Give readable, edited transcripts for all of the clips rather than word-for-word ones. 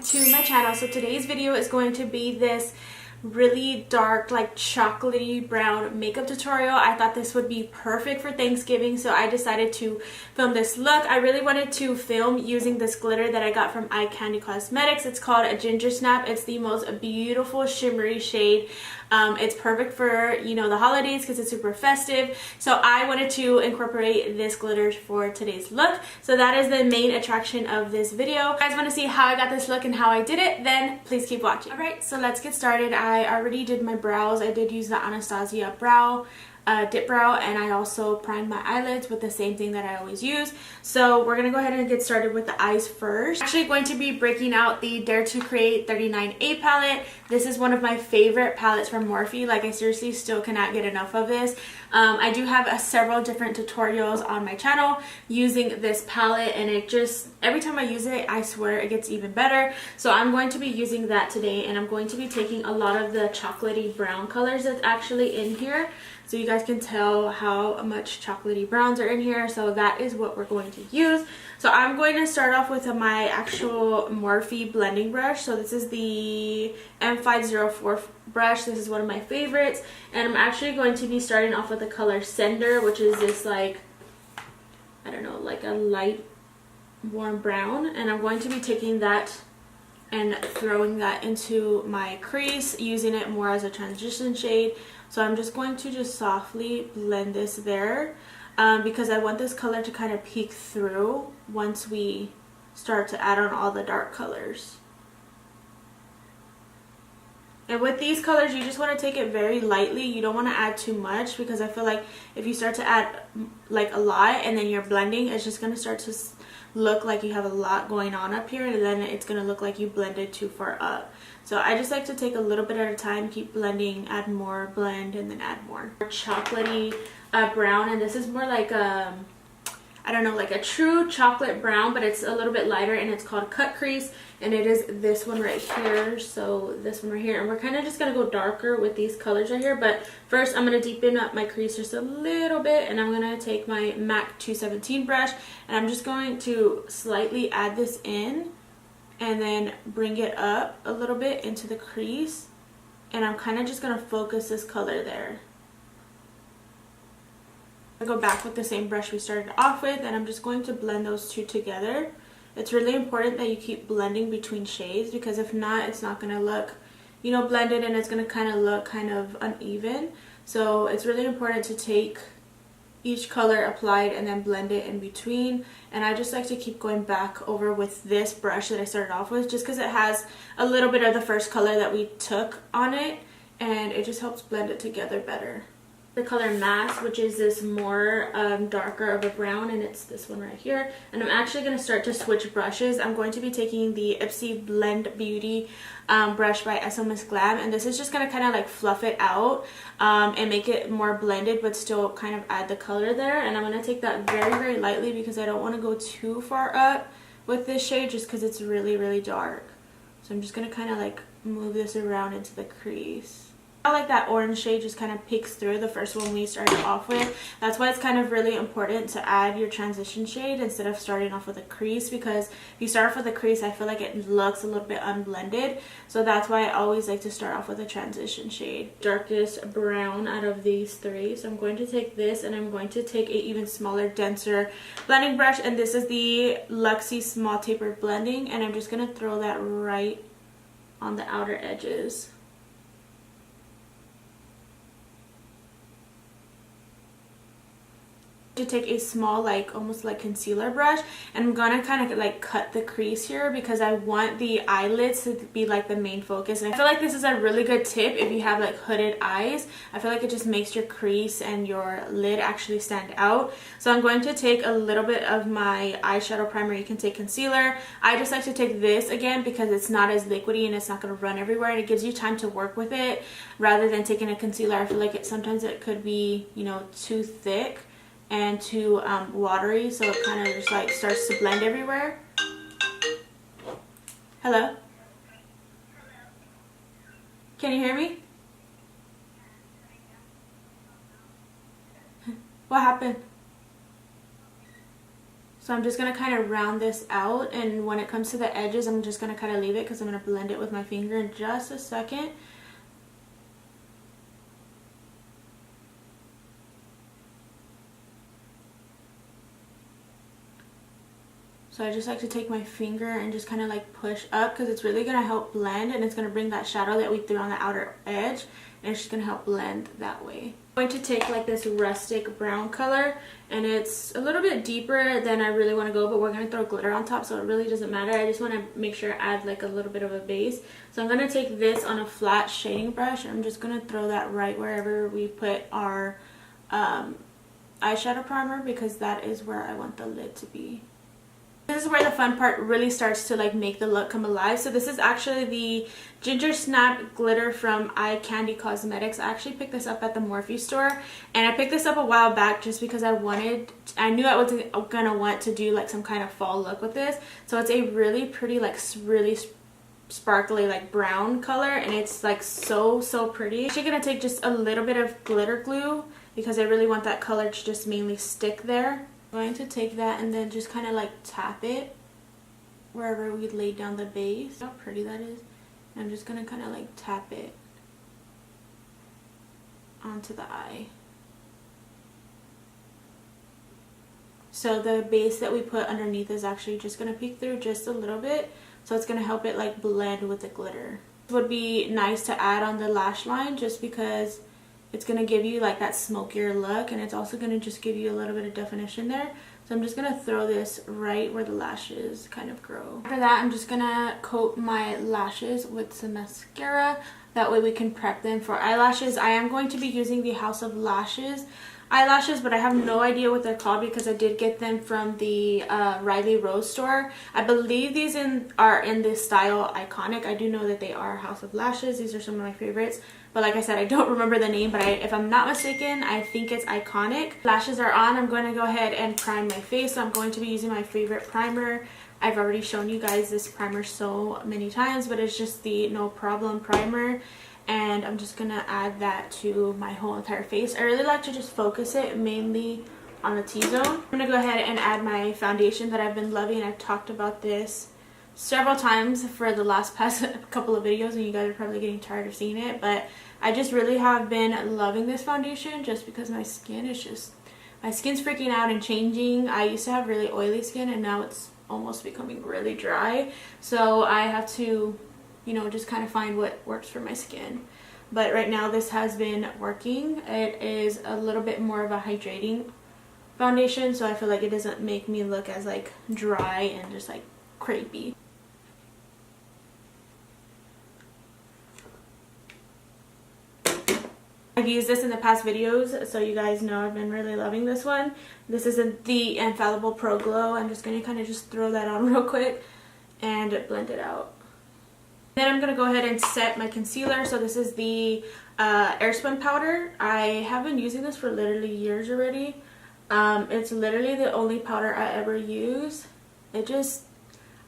to my channel. So today's video is going to be this really dark, like chocolatey brown makeup tutorial. I thought this would be perfect for Thanksgiving, so I decided to film this look. I really wanted to film using this glitter that I got from Eye Candy Cosmetics. It's called a Ginger Snap. It's the most beautiful shimmery shade. It's perfect for, you know, the holidays because it's super festive. So I wanted to incorporate this glitter for today's look. So that is the main attraction of this video. If you guys want to see how I got this look and how I did it, then please keep watching. Alright, so let's get started. I already did my brows. I did use the Anastasia brow dip brow, and I also primed my eyelids with the same thing that I always use. So we're gonna go ahead and get started with the eyes first. I'm actually going to be breaking out the Dare to Create 39A palette. This is one of my favorite palettes from Morphe. Like, I seriously still cannot get enough of this. I do have several different tutorials on my channel using this palette, and it just, every time I use it, I swear it gets even better. So I'm going to be using that today, and I'm going to be taking a lot of the chocolatey brown colors that's actually in here, so you guys can tell how much chocolatey browns are in here. So that is what we're going to use. So I'm going to start off with my actual Morphe blending brush. So this is the M504 brush. This is one of my favorites, and I'm actually going to be starting off with the color Cinder, which is this, like, I don't know, like a light warm brown, and I'm going to be taking that and throwing that into my crease, using it more as a transition shade. So I'm just going to just softly blend this there because I want this color to kind of peek through once we start to add on all the dark colors. And with these colors, you just want to take it very lightly. You don't want to add too much, because I feel like if you start to add like a lot and then you're blending, it's just going to start to look like you have a lot going on up here, and then it's going to look like you blended too far up. So I just like to take a little bit at a time, keep blending, add more, blend, and then add more. Chocolatey brown, and this is more like I don't know, like a true chocolate brown, but it's a little bit lighter, and it's called Cut Crease, and it is this one right here. So this one right here, and we're kind of just gonna go darker with these colors right here. But first I'm gonna deepen up my crease just a little bit, and I'm gonna take my MAC 217 brush, and I'm just going to slightly add this in and then bring it up a little bit into the crease, and I'm kind of just gonna focus this color there. I go back with the same brush we started off with, and I'm just going to blend those two together. It's really important that you keep blending between shades, because if not, it's not going to look, you know, blended, and it's going to kind of look kind of uneven. So it's really important to take each color applied and then blend it in between. And I just like to keep going back over with this brush that I started off with, just because it has a little bit of the first color that we took on it, and it just helps blend it together better. The color Mass, which is this more darker of a brown, and it's this one right here. And I'm actually going to start to switch brushes. I'm going to be taking the Ipsy Blend Beauty brush by SLMISSGLAM, and this is just going to kind of like fluff it out and make it more blended, but still kind of add the color there. And I'm going to take that very, very lightly, because I don't want to go too far up with this shade, just because it's really, really dark. So I'm just going to kind of like move this around into the crease. I like that orange shade just kind of peeks through, the first one we started off with. That's why it's kind of really important to add your transition shade instead of starting off with a crease, because if you start off with a crease, I feel like it looks a little bit unblended. So that's why I always like to start off with a transition shade. Darkest brown out of these three. So I'm going to take this, and I'm going to take a even smaller, denser blending brush, and this is the Lexi Small Taper Blending, and I'm just going to throw that right on the outer edges. To take a small, like almost like concealer brush, and I'm gonna kind of like cut the crease here, because I want the eyelids to be like the main focus. And I feel like this is a really good tip if you have like hooded eyes. I feel like it just makes your crease and your lid actually stand out. So I'm going to take a little bit of my eyeshadow primer. You can take concealer. I just like to take this again, because it's not as liquidy and it's not going to run everywhere, and it gives you time to work with it rather than taking a concealer. I feel like sometimes it could be, you know, too thick and too watery, so it kind of just like starts to blend everywhere. Hello? Can you hear me? What happened? So I'm just going to kind of round this out, and when it comes to the edges, I'm just going to kind of leave it because I'm going to blend it with my finger in just a second. So I just like to take my finger and just kind of like push up because it's really going to help blend, and it's going to bring that shadow that we threw on the outer edge, and it's just going to help blend that way. I'm going to take like this rustic brown color, and it's a little bit deeper than I really want to go, but we're going to throw glitter on top, so it really doesn't matter. I just want to make sure I add like a little bit of a base. So I'm going to take this on a flat shading brush, and I'm just going to throw that right wherever we put our eyeshadow primer, because that is where I want the lid to be. This is where the fun part really starts to like make the look come alive. So this is actually the Ginger Snap glitter from Eye Candy Cosmetics. I actually picked this up at the Morphe store, and I picked this up a while back just because I knew I was gonna want to do like some kind of fall look with this. So it's a really pretty, like really sparkly like brown color, and it's like so pretty. I'm actually gonna take just a little bit of glitter glue because I really want that color to just mainly stick there. I'm going to take that and then just kind of like tap it wherever we laid down the base. How pretty that is. I'm just going to kind of like tap it onto the eye. So the base that we put underneath is actually just going to peek through just a little bit. So it's going to help it like blend with the glitter. It would be nice to add on the lash line just because it's going to give you like that smokier look, and it's also going to just give you a little bit of definition there. So I'm just going to throw this right where the lashes kind of grow. After that, I'm just going to coat my lashes with some mascara. That way we can prep them for eyelashes. I am going to be using the House of Lashes eyelashes, but I have no idea what they're called because I did get them from the Riley Rose store. I believe these are in this style Iconic. I do know that they are House of Lashes. These are some of my favorites, but like I said, I don't remember the name, but if I'm not mistaken, I think it's Iconic. Lashes are on. I'm going to go ahead and prime my face. So I'm going to be using my favorite primer. I've already shown you guys this primer so many times, but it's just the No Problem primer. And I'm just going to add that to my whole entire face. I really like to just focus it mainly on the T-zone. I'm going to go ahead and add my foundation that I've been loving. I've talked about this several times for the last couple of videos, and you guys are probably getting tired of seeing it. But I just really have been loving this foundation just because my skin's freaking out and changing. I used to have really oily skin, and now it's almost becoming really dry. So I have to, you know, just kind of find what works for my skin. But right now this has been working. It is a little bit more of a hydrating foundation, so I feel like it doesn't make me look as like dry and just like crepey. I've used this in the past videos, so you guys know I've been really loving this one. This is the Infallible Pro Glow. I'm just going to kind of just throw that on real quick and blend it out. Then I'm going to go ahead and set my concealer. So this is the Airspun powder. I have been using this for literally years already. It's literally the only powder I ever use. It just,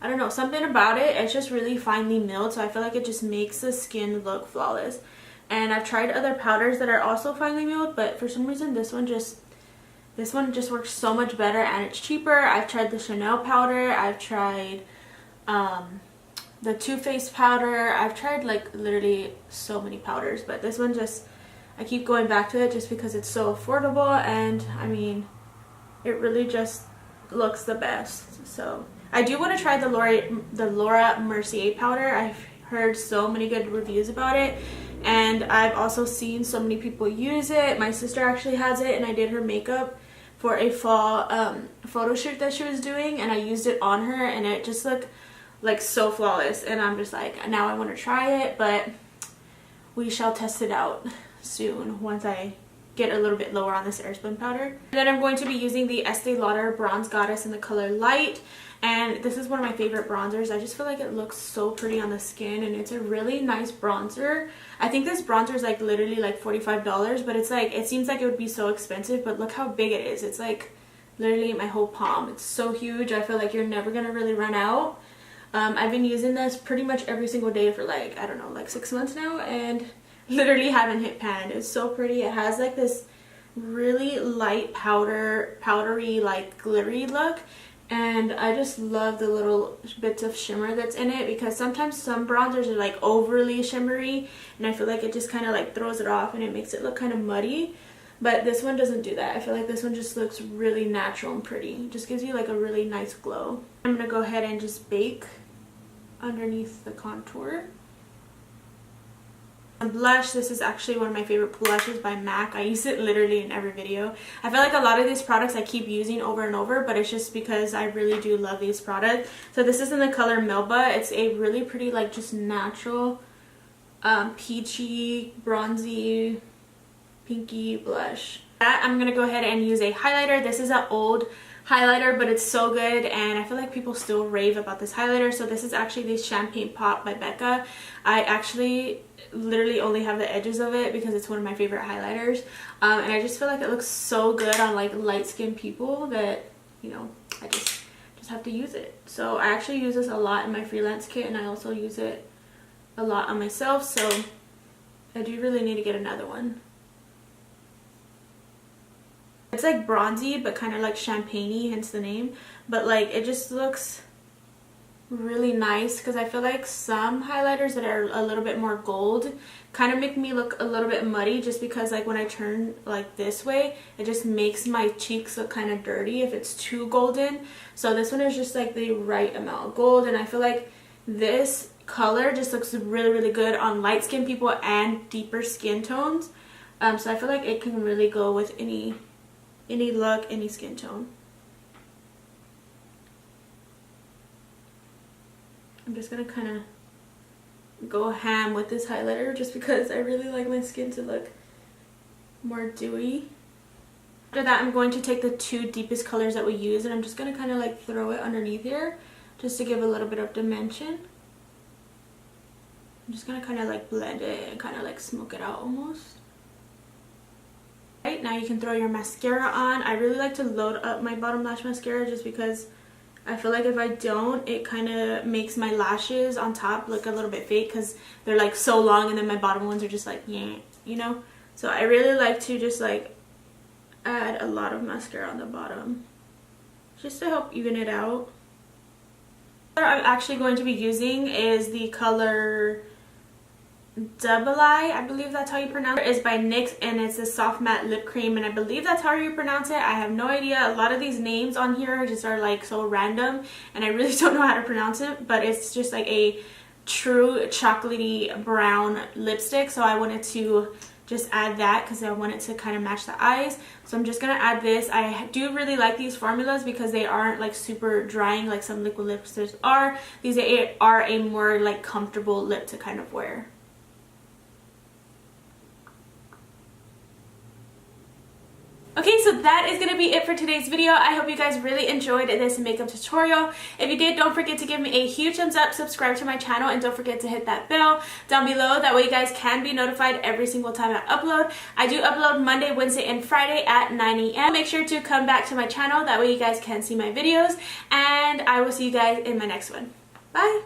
I don't know, something about it, it's just really finely milled, so I feel like it just makes the skin look flawless. And I've tried other powders that are also finely milled, but for some reason this one just works so much better, and it's cheaper. I've tried the Chanel powder, I've tried the Too Faced powder, I've tried like literally so many powders, but this one just, I keep going back to it just because it's so affordable, and I mean, it really just looks the best. So I do want to try the Laura Mercier powder. I've heard so many good reviews about it, and I've also seen so many people use it. My sister actually has it, and I did her makeup for a fall photo shoot that she was doing, and I used it on her, and it just looked like so flawless, and I'm just like, now I want to try it, but we shall test it out soon once I get a little bit lower on this Airspun powder. And then I'm going to be using the Estee Lauder Bronze Goddess in the color Light, and this is one of my favorite bronzers. I just feel like it looks so pretty on the skin, and it's a really nice bronzer. I think this bronzer is like literally like $45, but it's like, it seems like it would be so expensive, but look how big it is. It's like literally my whole palm. It's so huge. I feel like you're never gonna really run out. I've been using this pretty much every single day for like, I don't know, like 6 months now, and literally haven't hit pan. It's so pretty. It has like this really light powdery like glittery look, And I just love the little bits of shimmer that's in it, because sometimes some bronzers are like overly shimmery and I feel like it just kind of like throws it off and it makes it look kind of muddy. But this one doesn't do that. I feel like this one just looks really natural and pretty. It just gives you like a really nice glow. I'm going to go ahead and just bake underneath the contour. And blush, this is actually one of my favorite blushes by MAC. I use it literally in every video. I feel like a lot of these products I keep using over and over, but it's just because I really do love these products. So this is in the color Melba. It's a really pretty, like, just natural peachy, bronzy, pinky blush. I'm going to go ahead and use a highlighter. This is an old highlighter, but it's so good and I feel like people still rave about this highlighter. So this is actually the Champagne Pop by Becca. I actually literally only have the edges of it because it's one of my favorite highlighters, and I just feel like it looks so good on like light skinned people that, you know, I just have to use it. So I actually use this a lot in my freelance kit, and I also use it a lot on myself, so I do really need to get another one. It's like bronzy but kind of like champagne-y, hence the name, but like it just looks really nice, because I feel like some highlighters that are a little bit more gold kind of make me look a little bit muddy, just because like when I turn like this way it just makes my cheeks look kind of dirty if it's too golden. So this one is just like the right amount of gold, and I feel like this color just looks really good on light skin people and deeper skin tones. So I feel like it can really go with any look, any skin tone. I'm just gonna kind of go ham with this highlighter just because I really like my skin to look more dewy. After that, I'm going to take the two deepest colors that we use, and I'm just gonna kind of like throw it underneath here just to give a little bit of dimension. I'm just gonna kind of like blend it and kind of like smoke it out almost. Right, now you can throw your mascara on. I really like to load up my bottom lash mascara just because I feel like if I don't, it kind of makes my lashes on top look a little bit fake because they're like so long, and then my bottom ones are just like, yeah, you know? So I really like to just like add a lot of mascara on the bottom just to help even it out. The color I'm actually going to be using is the color Double Eye, I believe that's how you pronounce it. It's by NYX, and it's a soft matte lip cream, and I believe that's how you pronounce it. I have no idea. A lot of these names on here just are like so random, and I really don't know how to pronounce it, but it's just like a true chocolatey brown lipstick, so I wanted to just add that because I want it to kind of match the eyes. So I'm just gonna add this. I do really like these formulas because they aren't like super drying like some liquid lipsticks are. These are a more like comfortable lip to kind of wear. Okay, so that is going to be it for today's video. I hope you guys really enjoyed this makeup tutorial. If you did, don't forget to give me a huge thumbs up, subscribe to my channel, and don't forget to hit that bell down below. That way you guys can be notified every single time I upload. I do upload Monday, Wednesday, and Friday at 9 a.m. Make sure to come back to my channel. That way you guys can see my videos, and I will see you guys in my next one. Bye!